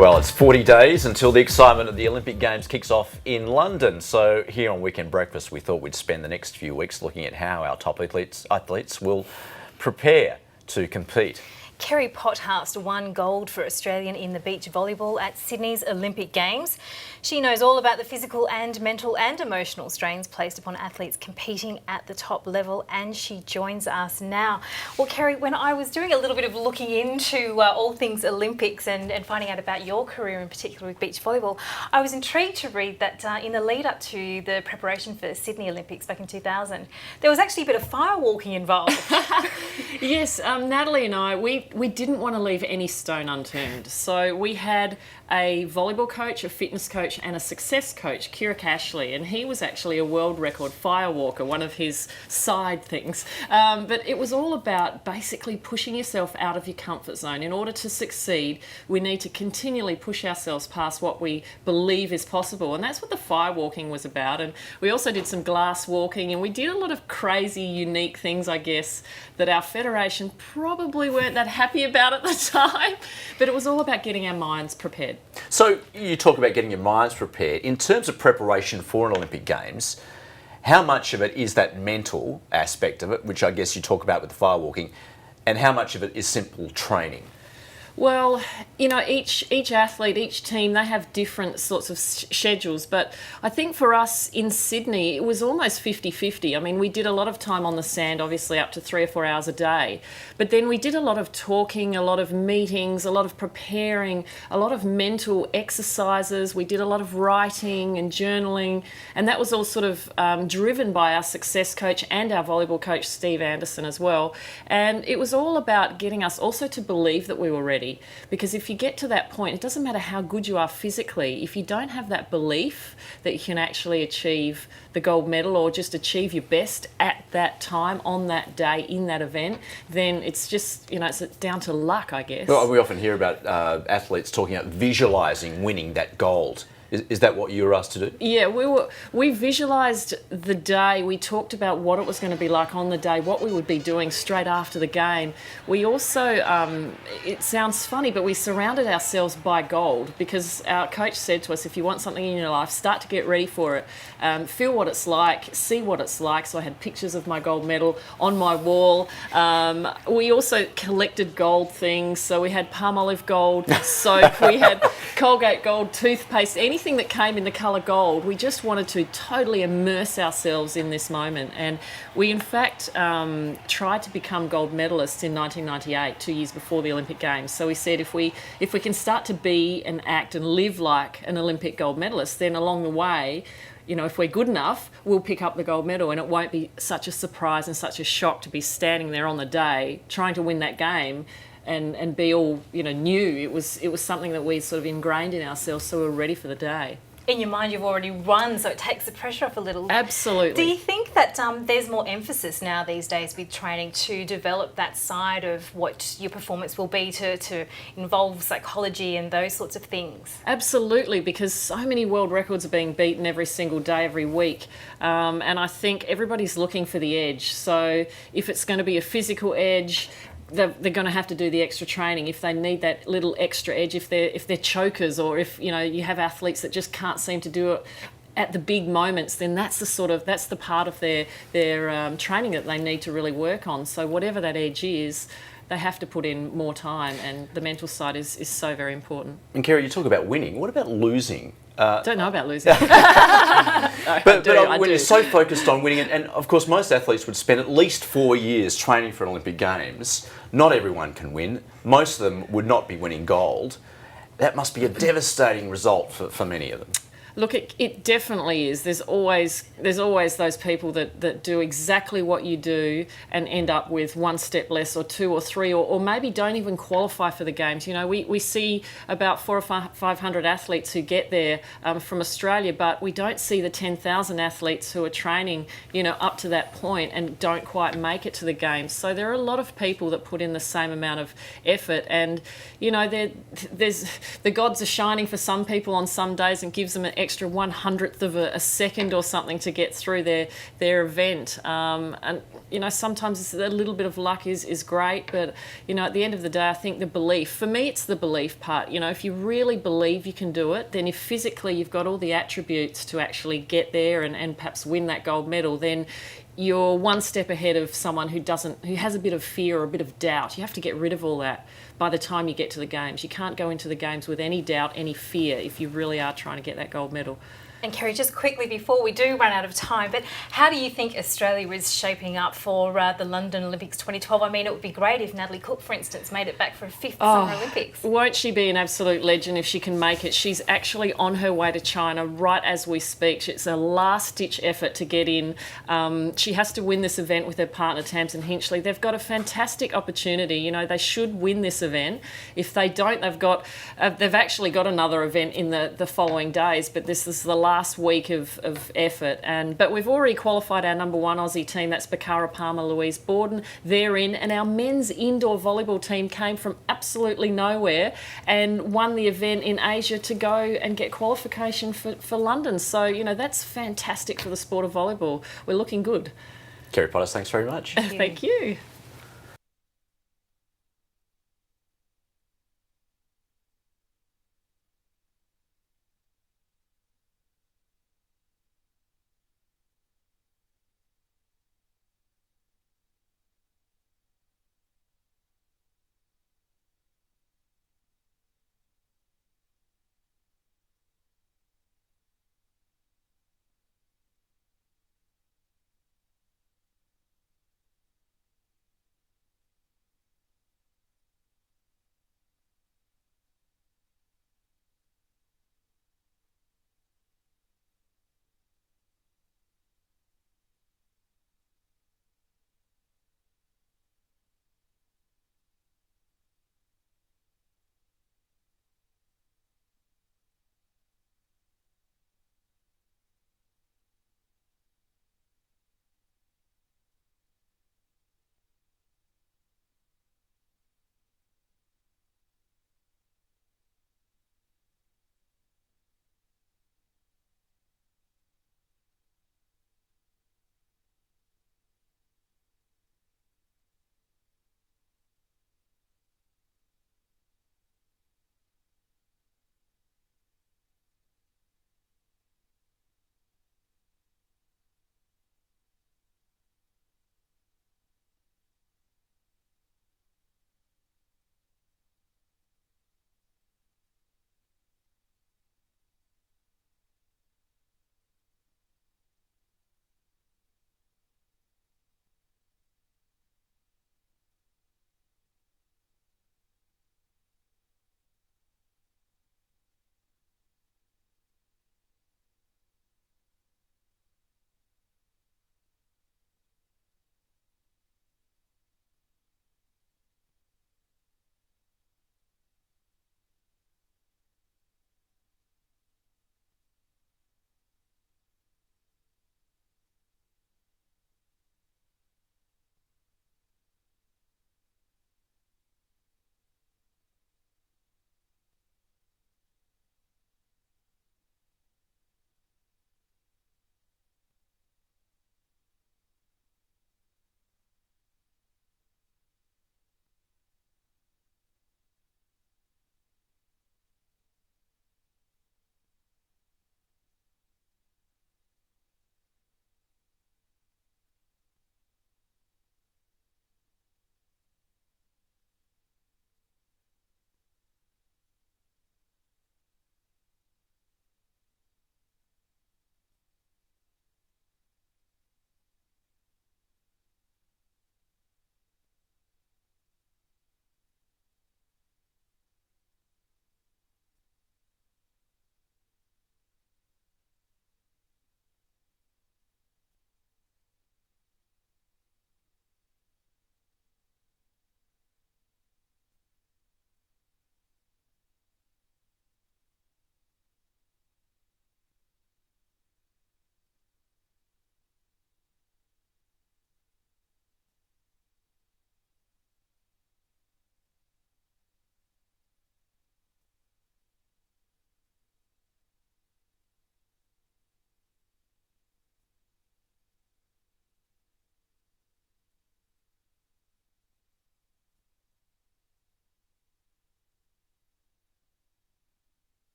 Well, it's 40 days until the excitement of the Olympic Games kicks off in London. So here on Weekend Breakfast, we thought we'd spend the next few weeks looking at how our top athletes will prepare to compete. Kerri Pottharst won gold for Australia in the beach volleyball at Sydney's Olympic Games. She knows all about the physical and mental and emotional strains placed upon athletes competing at the top level, and she joins us now. Well, Kerri, when I was doing a little bit of looking into all things Olympics and finding out about your career in particular with beach volleyball, I was intrigued to read that in the lead up to the preparation for Sydney Olympics back in 2000, there was actually a bit of firewalking involved. Yes, Natalie and I, we didn't want to leave any stone unturned. So we had a volleyball coach, a fitness coach and a success coach, Kira Ashley, and he was actually a world record firewalker, one of his side things. But it was all about basically pushing yourself out of your comfort zone. In order to succeed, we need to continually push ourselves past what we believe is possible, and that's what the firewalking was about. And we also did some glass walking, and we did a lot of crazy, unique things, I guess, that our federation probably weren't that happy about at the time, but it was all about getting our minds prepared. So you talk about getting your minds prepared. In terms of preparation for an Olympic Games, how much of it is that mental aspect of it, which I guess you talk about with the firewalking, and how much of it is simple training? Well, you know, each athlete, each team, they have different sorts of schedules. But I think for us in Sydney, it was almost 50-50. I mean, we did a lot of time on the sand, obviously up to 3 or 4 hours a day. But then we did a lot of talking, a lot of meetings, a lot of preparing, a lot of mental exercises. We did a lot of writing and journaling. And that was all sort of driven by our success coach and our volleyball coach, Steve Anderson, as well. And it was all about getting us also to believe that we were ready. Because if you get to that point, it doesn't matter how good you are physically, if you don't have that belief that you can actually achieve the gold medal or just achieve your best at that time, on that day, in that event, then it's just, you know, it's down to luck, I guess. Well, we often hear about athletes talking about visualising winning that gold. Is that what you were asked to do? Yeah, we visualised the day. We talked about what it was going to be like on the day, what we would be doing straight after the game. We also, it sounds funny, but we surrounded ourselves by gold, because our coach said to us, if you want something in your life, start to get ready for it. Feel what it's like, see what it's like. So I had pictures of my gold medal on my wall. We also collected gold things. So we had palm olive gold soap, we had Colgate gold toothpaste, anything that came in the colour gold. We just wanted to totally immerse ourselves in this moment, and we in fact tried to become gold medalists in 1998, 2 years before the Olympic Games. So we said if we can start to be and act and live like an Olympic gold medalist, then along the way, you know, if we're good enough, we'll pick up the gold medal, and it won't be such a surprise and such a shock to be standing there on the day trying to win that game and be all, you know, new. It was something that we sort of ingrained in ourselves, so we're ready for the day. In your mind, you've already won, so it takes the pressure off a little. Absolutely. Do you think that there's more emphasis now these days with training to develop that side of what your performance will be, to involve psychology and those sorts of things? Absolutely, because so many world records are being beaten every single day, every week. And I think everybody's looking for the edge. So if it's going to be a physical edge, they're going to have to do the extra training. If they need that little extra edge, if they're chokers, or if, you know, you have athletes that just can't seem to do it at the big moments, then that's the part of their training that they need to really work on. So whatever that edge is, they have to put in more time, and the mental side is so very important. And Kerri, you talk about winning. What about losing? Don't know about losing. But when you're so focused on winning, and of course most athletes would spend at least 4 years training for an Olympic Games. Not everyone can win. Most of them would not be winning gold. That must be a devastating result for many of them. Look, it definitely is. There's always those people that do exactly what you do and end up with one step less, or 2 or 3, or maybe don't even qualify for the games. You know, we see about 400 or 500 athletes who get there from Australia, but we don't see the 10,000 athletes who are training, you know, up to that point and don't quite make it to the games. So there are a lot of people that put in the same amount of effort, and you know, there's the gods are shining for some people on some days and gives them an extra 1/100th of a second or something to get through their event. And, you know, sometimes a little bit of luck is great, but, you know, at the end of the day, I think the belief, for me, it's the belief part. You know, if you really believe you can do it, then if physically you've got all the attributes to actually get there and perhaps win that gold medal, then you're one step ahead of someone who has a bit of fear or a bit of doubt. You have to get rid of all that by the time you get to the games. You can't go into the games with any doubt, any fear, if you really are trying to get that gold medal. And Kerri, just quickly before we do run out of time, but how do you think Australia is shaping up for the London Olympics 2012? I mean, it would be great if Natalie Cook, for instance, made it back for a 5th Summer Olympics. Won't she be an absolute legend if she can make it? She's actually on her way to China right as we speak. It's a last-ditch effort to get in. She has to win this event with her partner, Tamsin Hinchley. They've got a fantastic opportunity. You know, they should win this event. If they don't, they've actually got another event in the following days, but this is the last week of effort, but we've already qualified our number 1 Aussie team. That's Bakara Palmer, Louise Borden. They're in, and our men's indoor volleyball team came from absolutely nowhere and won the event in Asia to go and get qualification for London. So, you know, that's fantastic for the sport of volleyball. We're looking good. Kerri Pottharst, thanks very much. Thank you.